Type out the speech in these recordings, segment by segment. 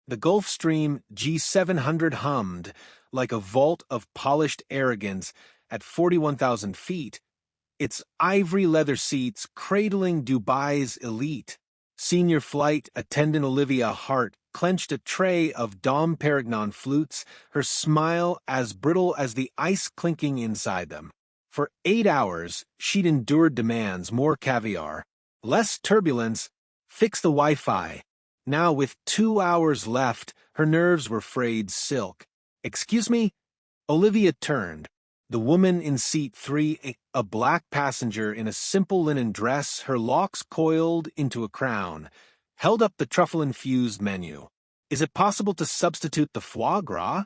The Gulfstream G700 hummed like a vault of polished arrogance at 41,000 feet, its ivory leather seats cradling Dubai's elite. Senior flight attendant Olivia Hart clenched a tray of Dom Perignon flutes, her smile as brittle as the ice clinking inside them. For 8 hours, she'd endured demands: more caviar, less turbulence, fix the Wi-Fi. Now, with 2 hours left, her nerves were frayed silk. "Excuse me?" Olivia turned. The woman in seat 3, a black passenger in a simple linen dress, her locks coiled into a crown, held up the truffle-infused menu. "Is it possible to substitute the foie gras?"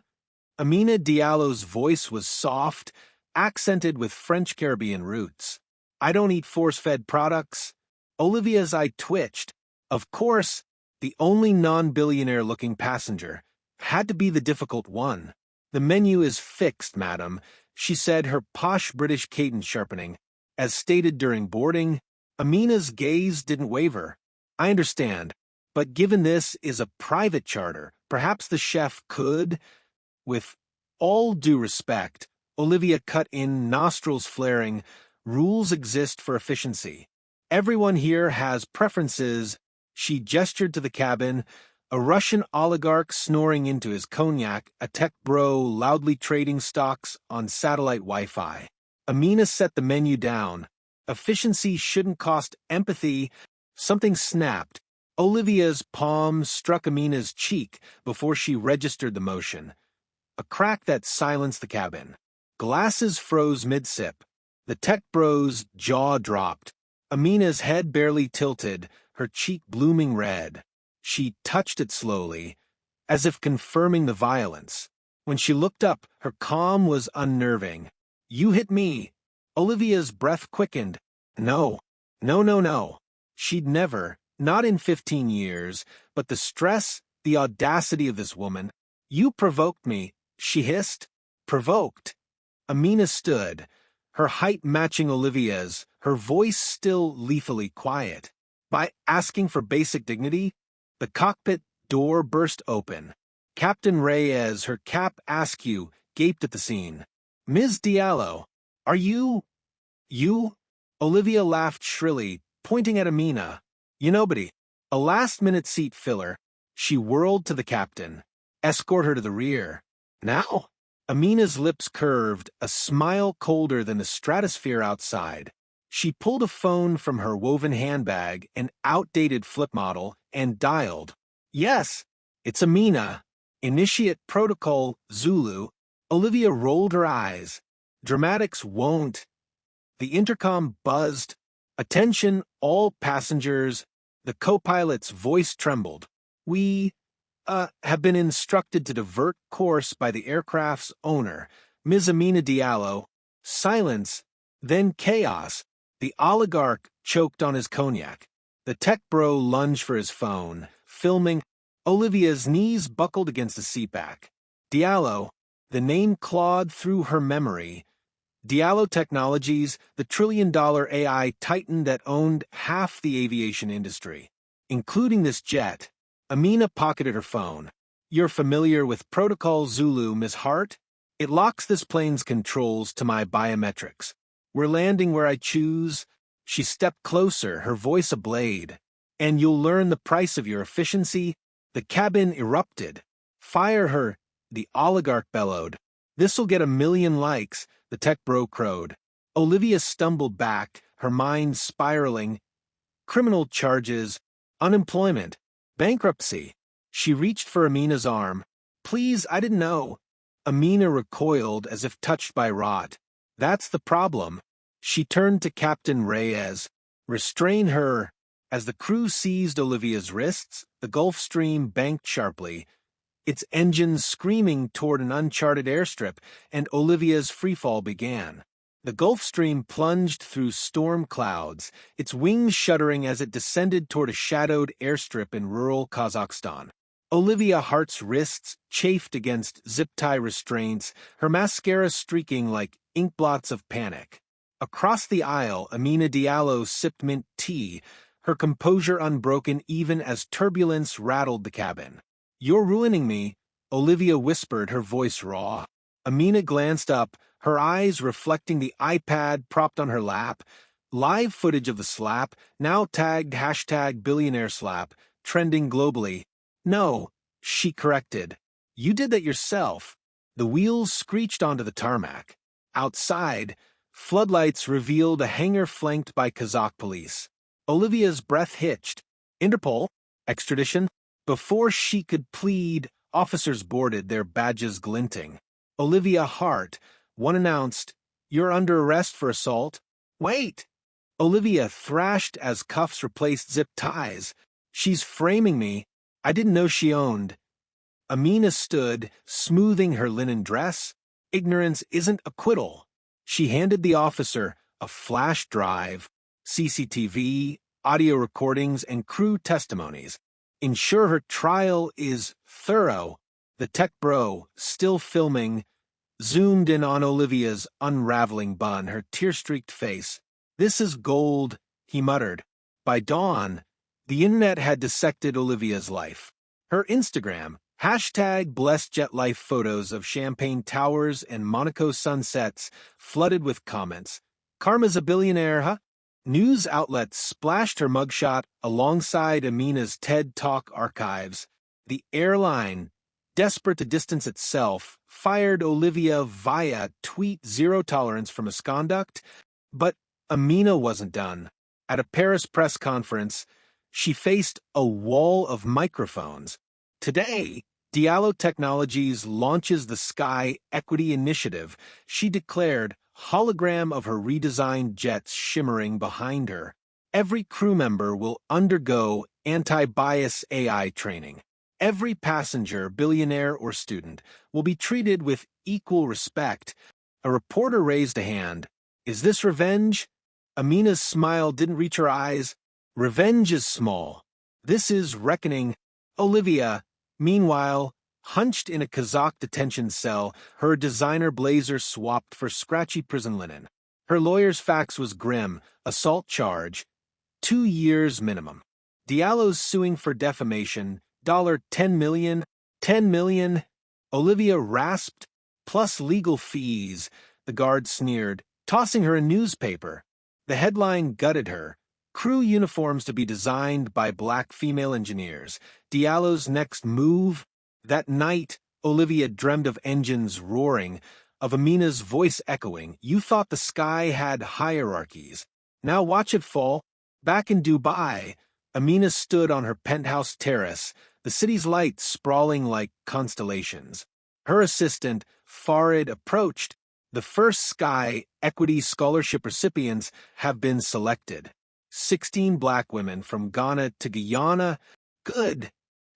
Amina Diallo's voice was soft, accented with French Caribbean roots. "I don't eat force-fed products." Olivia's eye twitched. Of course, the only non-billionaire-looking passenger had to be the difficult one. "The menu is fixed, madam," she said, her posh British cadence sharpening. As stated during boarding, Amina's gaze didn't waver. "I understand, but given this is a private charter, perhaps the chef could—" With all due respect, Olivia cut in, nostrils flaring. "Rules exist for efficiency. Everyone here has preferences." She gestured to the cabin, a Russian oligarch snoring into his cognac, a tech bro loudly trading stocks on satellite Wi-Fi. Amina set the menu down. Efficiency shouldn't cost empathy. Something snapped. Olivia's palm struck Amina's cheek before she registered the motion. A crack that silenced the cabin. Glasses froze mid-sip. The tech bro's jaw dropped. Amina's head barely tilted, her cheek blooming red. She touched it slowly, as if confirming the violence. When she looked up, her calm was unnerving. "You hit me." Olivia's breath quickened. No. She'd never, not in 15 years, but the stress, the audacity of this woman. "You provoked me," she hissed. "Provoked?" Amina stood, her height matching Olivia's, her voice still lethally quiet. "By asking for basic dignity?" The cockpit door burst open. Captain Reyes, her cap askew, gaped at the scene. "Ms. Diallo, are you—" "You?" Olivia laughed shrilly, pointing at Amina. "You nobody. A last-minute seat filler." She whirled to the captain. "Escort her to the rear." "Now?" Amina's lips curved, a smile colder than the stratosphere outside. She pulled a phone from her woven handbag, an outdated flip model, and dialed. "Yes, it's Amina. Initiate protocol, Zulu." Olivia rolled her eyes. "Dramatics won't." The intercom buzzed. "Attention, all passengers." The co-pilot's voice trembled. "We, have been instructed to divert course by the aircraft's owner, Ms. Amina Diallo." Silence, then chaos. The oligarch choked on his cognac. The tech bro lunged for his phone, filming. Olivia's knees buckled against the seatback. Diallo, the name clawed through her memory. Diallo Technologies, the trillion-dollar AI titan that owned half the aviation industry, including this jet. Amina pocketed her phone. "You're familiar with Protocol Zulu, Miss Hart? It locks this plane's controls to my biometrics. We're landing where I choose." She stepped closer, her voice ablade. "And you'll learn the price of your efficiency." The cabin erupted. "Fire her," the oligarch bellowed. "This'll get 1,000,000 likes," the tech bro crowed. Olivia stumbled back, her mind spiraling. Criminal charges, unemployment, bankruptcy. She reached for Amina's arm. "Please, I didn't know." Amina recoiled as if touched by rot. "That's the problem." She turned to Captain Reyes. "Restrain her." As the crew seized Olivia's wrists, the Gulfstream banked sharply, its engines screaming toward an uncharted airstrip, and Olivia's freefall began. The Gulfstream plunged through storm clouds, its wings shuddering as it descended toward a shadowed airstrip in rural Kazakhstan. Olivia Hart's wrists chafed against zip-tie restraints, her mascara streaking like inkblots of panic. Across the aisle, Amina Diallo sipped mint tea, her composure unbroken even as turbulence rattled the cabin. You're ruining me, Olivia whispered, her voice raw. Amina glanced up, her eyes reflecting the iPad propped on her lap. Live footage of the slap, now tagged #BillionaireSlap, trending globally. No, she corrected. You did that yourself. The wheels screeched onto the tarmac. Outside, floodlights revealed a hangar flanked by Kazakh police. Olivia's breath hitched. Interpol? Extradition? Before she could plead, officers boarded, their badges glinting. Olivia Hart, one announced, "You're under arrest for assault." "Wait!" Olivia thrashed as cuffs replaced zip ties. "She's framing me. I didn't know she owned." Amina stood, smoothing her linen dress. Ignorance isn't acquittal. She handed the officer a flash drive, CCTV, audio recordings, and crew testimonies. Ensure her trial is thorough. The tech bro, still filming, zoomed in on Olivia's unraveling bun, her tear-streaked face. "This is gold," he muttered. By dawn, the internet had dissected Olivia's life. Her Instagram, #BlessedJetLife photos of Champagne Towers and Monaco sunsets flooded with comments. "Karma's a billionaire, huh?" News outlets splashed her mugshot alongside Amina's TED Talk archives. The airline, desperate to distance itself, fired Olivia via tweet zero tolerance for misconduct. But Amina wasn't done. At a Paris press conference, she faced a wall of microphones. Today, Diallo Technologies launches the Sky Equity Initiative. She declared, hologram of her redesigned jets shimmering behind her. Every crew member will undergo anti-bias AI training. Every passenger, billionaire or student, will be treated with equal respect. A reporter raised a hand. "Is this revenge?" Amina's smile didn't reach her eyes. "Revenge is small. This is reckoning." Olivia, meanwhile, hunched in a Kazakh detention cell, her designer blazer swapped for scratchy prison linen. Her lawyer's fax was grim: assault charge, 2 years minimum. Diallo's suing for defamation, $10 million. $10 million? Olivia rasped, plus legal fees. The guard sneered, tossing her a newspaper. The headline gutted her. Crew uniforms to be designed by black female engineers. Diallo's next move? That night, Olivia dreamed of engines roaring, of Amina's voice echoing. "You thought the sky had hierarchies. Now watch it fall." Back in Dubai, Amina stood on her penthouse terrace, the city's lights sprawling like constellations. Her assistant, Farid, approached. "The first Sky Equity Scholarship recipients have been selected. 16 black women from Ghana to Guyana." Good.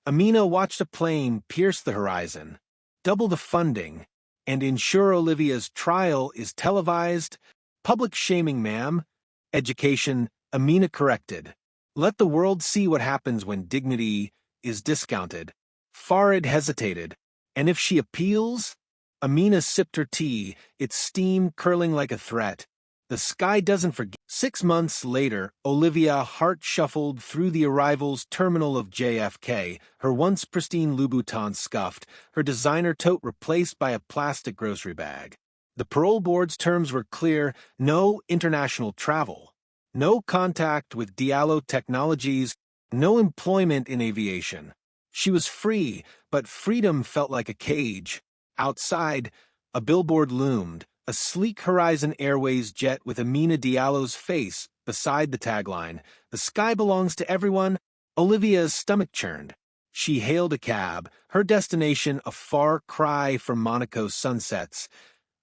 Amina watched a plane pierce the horizon. Double the funding, and ensure Olivia's trial is televised. "Public shaming, ma'am." "Education," Amina corrected. "Let the world see what happens when dignity is discounted." Farid hesitated. "And if she appeals?" Amina sipped her tea, its steam curling like a threat. "The sky doesn't forget." 6 months later, Olivia Hart shuffled through the arrivals terminal of JFK, her once pristine Louboutin scuffed, her designer tote replaced by a plastic grocery bag. The parole board's terms were clear: no international travel, no contact with Diallo Technologies, no employment in aviation. She was free, but freedom felt like a cage. Outside, a billboard loomed, a sleek Horizon Airways jet with Amina Diallo's face beside the tagline, "The sky belongs to everyone." Olivia's stomach churned. She hailed a cab, her destination a far cry from Monaco's sunsets,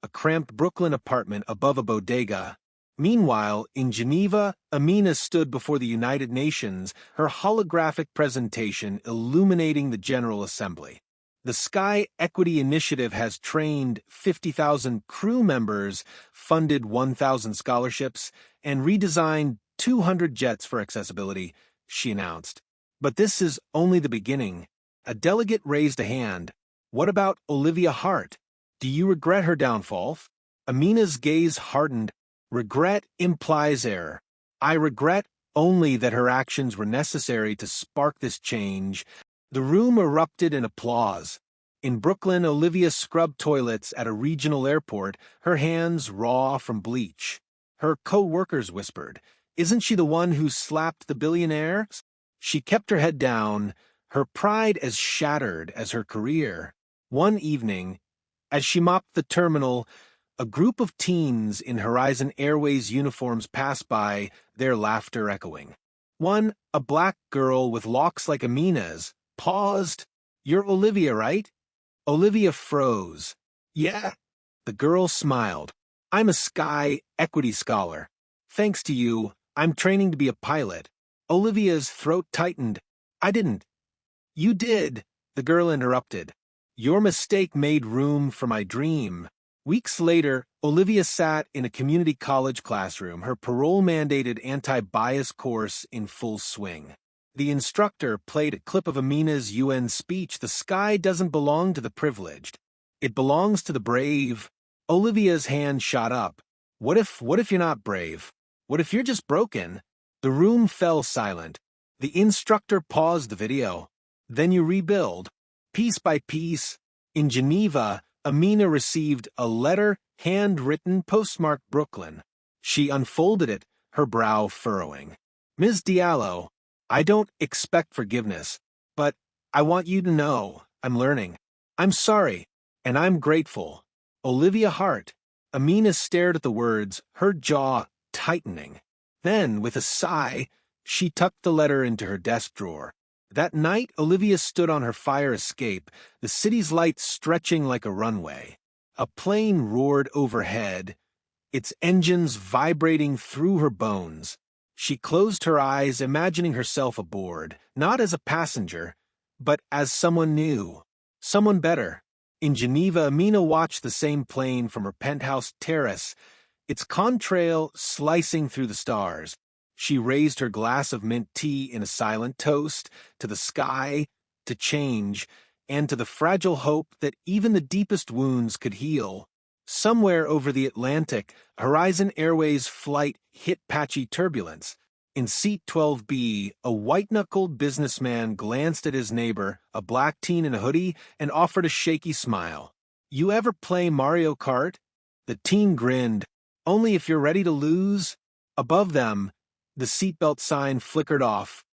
a cramped Brooklyn apartment above a bodega. Meanwhile, in Geneva, Amina stood before the United Nations, her holographic presentation illuminating the General Assembly. The Sky Equity Initiative has trained 50,000 crew members, funded 1,000 scholarships, and redesigned 200 jets for accessibility, she announced. But this is only the beginning. A delegate raised a hand. "What about Olivia Hart? Do you regret her downfall?" Amina's gaze hardened. "Regret implies error. I regret only that her actions were necessary to spark this change." The room erupted in applause. In Brooklyn, Olivia scrubbed toilets at a regional airport, her hands raw from bleach. Her co-workers whispered, "Isn't she the one who slapped the billionaire?" She kept her head down, her pride as shattered as her career. One evening, as she mopped the terminal, a group of teens in Horizon Airways uniforms passed by, their laughter echoing. One, a black girl with locks like Amina's, paused. "You're Olivia, right?" Olivia froze. "Yeah." The girl smiled. "I'm a Sky Equity Scholar. Thanks to you, I'm training to be a pilot." Olivia's throat tightened. "I didn't." "You did," the girl interrupted. "Your mistake made room for my dream." Weeks later, Olivia sat in a community college classroom, her parole-mandated anti-bias course in full swing. The instructor played a clip of Amina's UN speech, "The sky doesn't belong to the privileged. It belongs to the brave." Olivia's hand shot up. What if you're not brave? What if you're just broken?" The room fell silent. The instructor paused the video. "Then you rebuild, piece by piece." In Geneva, Amina received a letter, handwritten, postmarked Brooklyn. She unfolded it, her brow furrowing. "Ms. Diallo, I don't expect forgiveness, but I want you to know I'm learning. I'm sorry, and I'm grateful. Olivia Hart." Amina stared at the words, her jaw tightening. Then, with a sigh, she tucked the letter into her desk drawer. That night, Olivia stood on her fire escape, the city's lights stretching like a runway. A plane roared overhead, its engines vibrating through her bones. She closed her eyes, imagining herself aboard, not as a passenger, but as someone new, someone better. In Geneva, Amina watched the same plane from her penthouse terrace, its contrail slicing through the stars. She raised her glass of mint tea in a silent toast to the sky, to change, and to the fragile hope that even the deepest wounds could heal. Somewhere over the Atlantic, Horizon Airways' flight hit patchy turbulence. In seat 12B, a white-knuckled businessman glanced at his neighbor, a black teen in a hoodie, and offered a shaky smile. "You ever play Mario Kart?" The teen grinned. "Only if you're ready to lose." Above them, the seatbelt sign flickered off,